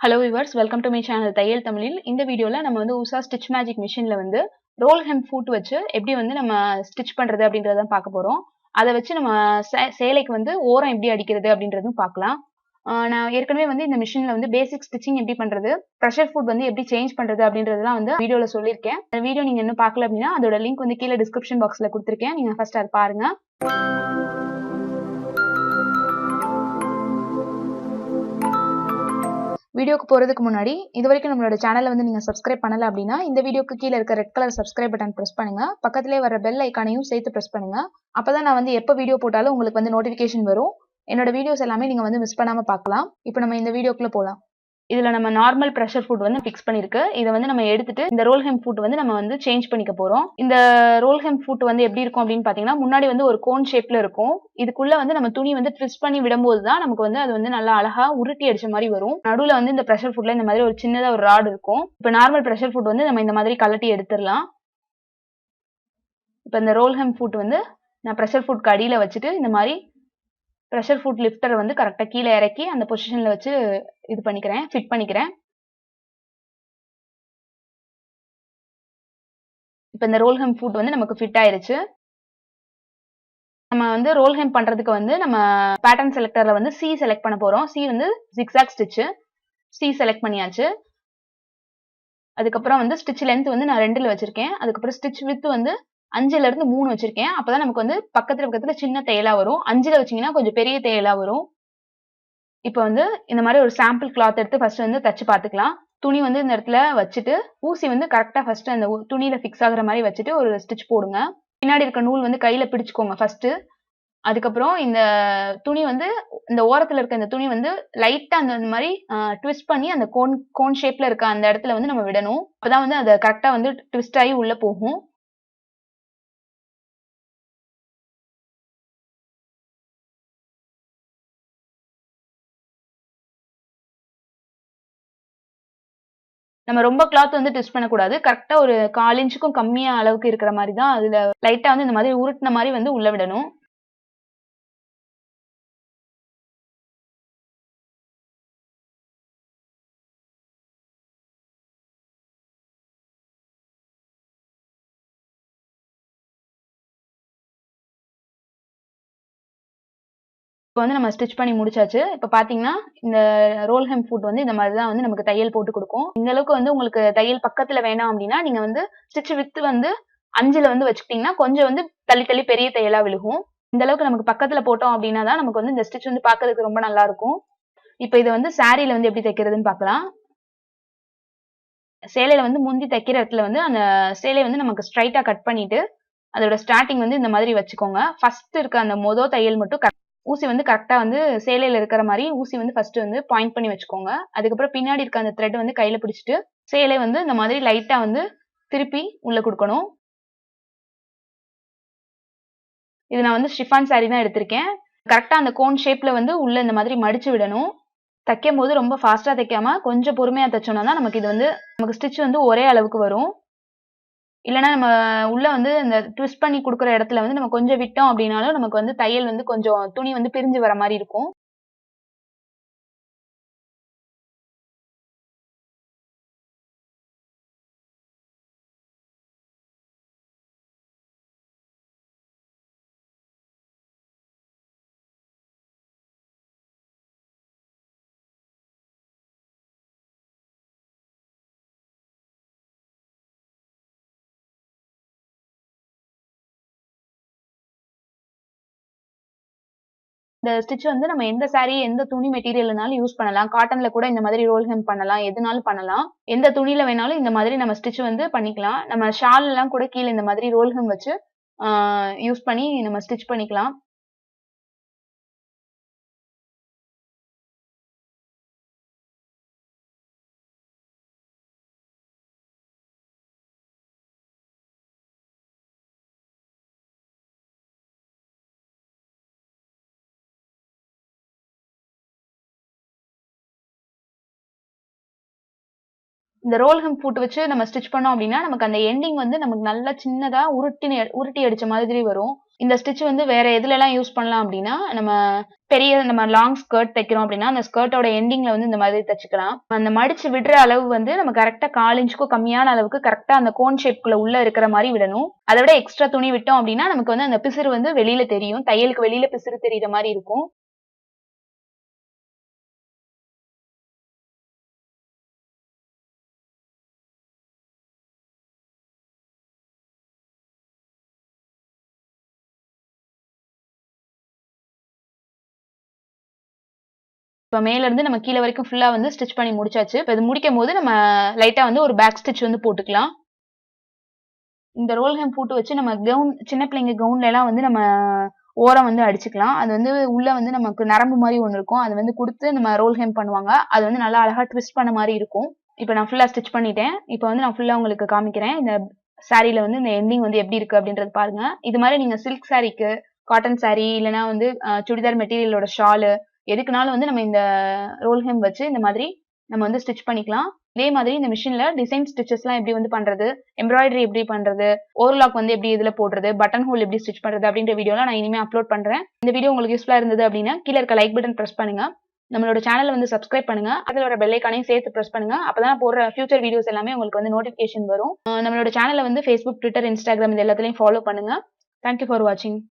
Hello viewers, welcome to my channel தையல் தமிழில். இந்த வீடியோல நம்ம வந்து Usha stitch magic machineல வந்து roll hem foot வச்சு எப்படி வந்து நம்ம ஸ்டிட்ச் பண்றது அப்படின்றத தான் பார்க்க போறோம். அத வச்சு நம்ம சேலைக்கு வந்து ஓரம் எப்படி அடிக்கிறது அப்படின்றதும் பார்க்கலாம். நான் ஏற்கனவே வந்து இந்த மிஷின்ல வந்து பேசிக் ஸ்டிச்சிங் எப்படி பண்றது, பிரஷர் ஃபுட் வந்து எப்படி சேஞ்ச் பண்றது அப்படின்றதெல்லாம் வந்து வீடியோல சொல்லியிருக்கேன். அந்த வீடியோ நீங்க இன்னும் பார்க்கல அப்படின்னா அதோட லிங்க் வந்து கீழே டிஸ்கிரிப்ஷன் பாக்ஸ்ல கொடுத்திருக்கேன். நீங்க ஃபர்ஸ்ட் அதை பாருங்க. வீடியோக்கு போறதுக்கு முன்னாடி இதுவரைக்கும் நம்மளோட சேனலை வந்து நீங்க சப்ஸ்கிரைப் பண்ணல அப்படின்னா இந்த வீடியோக்கு கீழே இருக்க red colour subscribe button press பண்ணுங்க. பக்கத்திலே வர பெல் ஐகானையும் சேர்த்து பிரஸ் பண்ணுங்க. அப்பதான் நான் வந்து எப்போ வீடியோ போட்டாலும் உங்களுக்கு வந்து நோட்டிபிகேஷன் வரும். என்னோட வீடியோஸ் எல்லாமே நீங்க வந்து மிஸ் பண்ணாம பார்க்கலாம். இப்போ நம்ம இந்த வீடியோக்குள்ள போலாம். இதுல நம்ம நார்மல் பிரஷர் ஃபுட் வந்து ஃபிக்ஸ் பண்ணிருக்கு. இதை வந்து நம்ம எடுத்துட்டு இந்த ரோல் ஹெம் ஃபுட் வந்து நம்ம வந்து சேஞ்ச் பண்ணிக்க போறோம். இந்த ரோல் ஹெம் ஃபுட் வந்து எப்படி இருக்கும் அப்படின்னு பாத்தீங்கன்னா, முன்னாடி வந்து ஒரு கோன் ஷேப்ல இருக்கும். இதுக்குள்ள வந்து நம்ம துணி வந்து ட்விஸ்ட் பண்ணி விடும்போது தான் நமக்கு வந்து அது வந்து நல்லா அழகா உருட்டி அடிச்ச மாதிரி வரும். நடுவுல வந்து இந்த பிரஷர் ஃபுட்ல இந்த மாதிரி ஒரு சின்னதா ஒரு ராட் இருக்கும். இப்ப நார்மல் பிரஷர் ஃபுட் வந்து நம்ம இந்த மாதிரி கலட்டி எடுத்துடலாம். இப்ப இந்த ரோல் ஹெம் ஃபுட் வந்து நான் பிரஷர் ஃபுட்க்கு அடியில வச்சுட்டு இந்த மாதிரி பிரஷர் ஃபுட் லிஃப்டர் வந்து கரெக்டா கீழே இறக்கி அந்த பொசிஷன்ல வச்சு இது பண்ணிக்கிறேன், ஃபிட் பண்ணிக்கிறேன். இப்ப இந்த ரோல் ஹெம் ஃபுட் வந்து நமக்கு ஃபிட் ஆயிருச்சு. நம்ம வந்து ரோல் ஹெம் பண்றதுக்கு வந்து நம்ம பேட்டர்ன் செலக்டர்ல வந்து சி செலக்ட் பண்ண போறோம். சி வந்து ஜிக்ஸாக் ஸ்டிச். சி செலக்ட் பண்ணியாச்சு. அதுக்கப்புறம் வந்து ஸ்டிச் லென்த் வந்து நான் 2ல வச்சிருக்கேன். அதுக்கப்புறம் ஸ்டிச் வித் வந்து 5ல இருந்து 3 வச்சிருக்கேன். அப்பதான் நமக்கு வந்து பக்கத்துல சின்ன தையலா வரும். 5ல வச்சீங்கன்னா கொஞ்சம் பெரிய தையலா வரும். இப்ப வந்து இந்த மாதிரி ஒரு சாம்பிள் கிளாத் எடுத்து ஃபர்ஸ்ட் வந்து தச்சு பாத்துக்கலாம். துணி வந்து இந்த இடத்துல வச்சுட்டு ஊசி வந்து கரெக்டா ஃபர்ஸ்ட் அந்த துணியில ஃபிக்ஸ் ஆகுற மாதிரி வச்சுட்டு ஒரு ஸ்டிச் போடுங்க. பின்னாடி இருக்க நூல் வந்து கையில பிடிச்சுக்கோங்க ஃபர்ஸ்ட். அதுக்கப்புறம் இந்த துணி வந்து இந்த ஓரத்துல இருக்க இந்த துணி வந்து லைட்டா அந்த மாதிரி ட்விஸ்ட் பண்ணி அந்த கோன் ஷேப்ல இருக்க அந்த இடத்துல வந்து நம்ம விடணும். அப்பதான் வந்து அதை கரெக்டா வந்து ட்விஸ்ட் ஆகி உள்ள போகும். நம்ம ரொம்ப கிளாத் வந்து ட்விஸ்ட் பண்ணக்கூடாது. கரெக்டா ஒரு 1/4 இன்ச்சுக்கும் கம்மியா அளவுக்கு இருக்கிற மாதிரி தான் அதுல லைட்டா வந்து இந்த மாதிரி உருட்டின மாதிரி வந்து உள்ள விடணும். இப்போ வந்து நம்ம ஸ்டிச் பண்ணி முடிச்சாச்சு. இப்ப பாத்தீங்கன்னா இந்த ரோல் ஹெம் ஃபுட் வந்து இந்த மாதிரி தான் வந்து நமக்கு தையல் போட்டு கொடுக்கும். இந்த அளவுக்கு வந்து உங்களுக்கு தையல் பக்கத்துல வேணாம் அப்படின்னா நீங்க வந்து ஸ்டிச் வித் வந்து 5ல வந்து வச்சுக்கிட்டீங்கன்னா கொஞ்சம் வந்து தள்ளி தள்ளி பெரிய தையலா விழுகும். இந்த அளவுக்கு நமக்கு பக்கத்துல போட்டோம் அப்படின்னா தான் நமக்கு வந்து இந்த ஸ்டிச் வந்து பாக்குறதுக்கு ரொம்ப நல்லா இருக்கும். இப்ப இதை வந்து சாரீல வந்து எப்படி தைக்கிறதுன்னு பார்க்கலாம். சேலையில வந்து முந்தி தைக்கிற இடத்துல வந்து அந்த சேலையை வந்து நமக்கு ஸ்ட்ரைட்டா கட் பண்ணிட்டு அதோட ஸ்டார்டிங் வந்து இந்த மாதிரி வச்சுக்கோங்க. ஃபர்ஸ்ட் இருக்க அந்த தையல் மட்டும் ஊசி வந்து கரெக்டா வந்து சேலையில இருக்கிற மாதிரி ஊசி வந்து ஃபர்ஸ்ட் வந்து பாயிண்ட் பண்ணி வச்சுக்கோங்க. அதுக்கப்புறம் பின்னாடி இருக்க அந்த த்ரெட் வந்து கையில பிடிச்சிட்டு சேலை வந்து இந்த மாதிரி லைட்டா வந்து திருப்பி உள்ள கொடுக்கணும். இது நான் வந்து ஷிஃபான் சாரி தான் எடுத்திருக்கேன். கரெக்டா அந்த கோன் ஷேப்ல வந்து உள்ள இந்த மாதிரி மடிச்சு விடணும். தைக்கும் போது ரொம்ப ஃபாஸ்டா தைக்காம கொஞ்சம் பொறுமையா தைச்சோம்னா தான் நமக்கு இது வந்து நமக்கு ஸ்டிச் வந்து ஒரே அளவுக்கு வரும். இல்லைன்னா நம்ம உள்ள வந்து இந்த ட்விஸ்ட் பண்ணி கொடுக்குற இடத்துல வந்து நம்ம கொஞ்சம் விட்டோம் அப்படின்னாலும் நமக்கு வந்து தையல் வந்து கொஞ்சம் துணி வந்து பிரிஞ்சு வர மாதிரி இருக்கும். இந்த ஸ்டிச் வந்து நம்ம எந்த சாரி எந்த துணி மெட்டீரியல்னாலும் யூஸ் பண்ணலாம். காட்டன்ல கூட இந்த மாதிரி ரோல் ஹெம் பண்ணலாம். எதுனாலும் பண்ணலாம். எந்த துணியில வேணாலும் இந்த மாதிரி நம்ம ஸ்டிச் வந்து பண்ணிக்கலாம். நம்ம ஷால் எல்லாம் கூட கீழே இந்த மாதிரி ரோல் ஹெம் வச்சு யூஸ் பண்ணி நம்ம ஸ்டிச் பண்ணிக்கலாம். இந்த ரோல் ஹெம் ஃபுட் வச்சு நம்ம ஸ்டிச் பண்ணோம் அப்படின்னா நமக்கு அந்த எண்டிங் வந்து நமக்கு நல்லா சின்னதா உருட்டி அடிச்ச மாதிரி வரும். இந்த ஸ்டிச் வந்து வேற எதுலலாம் யூஸ் பண்ணலாம் அப்படின்னா, நம்ம லாங் ஸ்கர்ட் தைக்கிறோம் அப்படின்னா, அந்த ஸ்கர்ட்டோட எண்டிங்ல வந்து இந்த மாதிரி தச்சுக்கலாம். அந்த மடிச்சு விடுற அளவு வந்து நம்ம கரெக்டா 1/4 இன்ச்சுக்கும் கம்மியான அளவுக்கு கரெக்டா அந்த கோன் ஷேப்குள்ள உள்ள இருக்கிற மாதிரி விடணும். அதை விட எக்ஸ்ட்ரா துணி விட்டோம் அப்படின்னா நமக்கு வந்து அந்த பிசிறு வந்து வெளியில தெரியும். தையலுக்கு வெளியில பிசிறு தெரியுற மாதிரி இருக்கும். இப்போ மேல இருந்து நம்ம கீழ வரைக்கும் ஃபுல்லா வந்து ஸ்டிச் பண்ணி முடிச்சாச்சு. இப்போ இது முடிக்கும்போது நம்ம லைட்டா வந்து ஒரு பேக் ஸ்டிச் வந்து போட்டுக்கலாம். இந்த ரோல் ஹெம் பூட்டு வச்சு நம்ம சின்ன பிள்ளைங்க கவுன்ல எல்லாம் வந்து நம்ம ஓரம் வந்து அடிச்சுக்கலாம். அது வந்து உள்ள வந்து நமக்கு நரம்பு மாதிரி ஒண்ணு இருக்கும். அது வந்து குடுத்து நம்ம ரோல் ஹெம் பண்ணுவாங்க. அது வந்து நல்லா அழகா ட்விஸ்ட் பண்ண மாதிரி இருக்கும். இப்போ நான் ஃபுல்லா ஸ்டிச் பண்ணிட்டேன். இப்போ வந்து நான் ஃபுல்லா உங்களுக்கு காமிக்கிறேன். இந்த சாரீல வந்து இந்த எண்டிங் வந்து எப்படி இருக்கு அப்படின்றது பாருங்க. இது மாதிரி நீங்க சில்க் சாரீக்கு, காட்டன் சாரீ இல்லனா வந்து சுடிதார் மெட்டீரியலோட ஷாலு எதுக்குனாலும் வந்து நம்ம இந்த ரோல் ஹெம் வச்சு இந்த மாதிரி நம்ம வந்து ஸ்டிச் பண்ணிக்கலாம். இதே மாதிரி இந்த மிஷின்ல டிசைன் ஸ்டிச்சஸ்லாம் எப்படி வந்து பண்றது, எம்ப்ராய்டரி எப்படி பண்றது, ஓவர்லாக் வந்து எப்படி இதுல போடுறது, பட்டன் ஹோல் எப்படி ஸ்டிச் பண்றது அப்படின்ற வீடியோலாம் நான் இனிமே அப்லோட் பண்றேன். இந்த வீடியோ உங்களுக்கு யூஸ்ஃபுல்லா இருந்தது அப்படின்னா கீழ இருக்க லைக் பட்டன் பிரஸ் பண்ணுங்க. நம்மளோட சேனலை வந்து சப்ஸ்கிரைப் பண்ணுங்க. அதுல வர பெல் ஐகானையும் சேர்த்து பிரஸ் பண்ணுங்க. அப்பதான் போடுற ஃபியூச்சர் வீடியோஸ் எல்லாமே உங்களுக்கு வந்து நோட்டிபிகேஷன் வரும். நம்மளோட சேனலை வந்து Facebook, Twitter, Instagram இது எல்லாத்துலயும் ஃபாலோ பண்ணுங்க. Thank you for watching.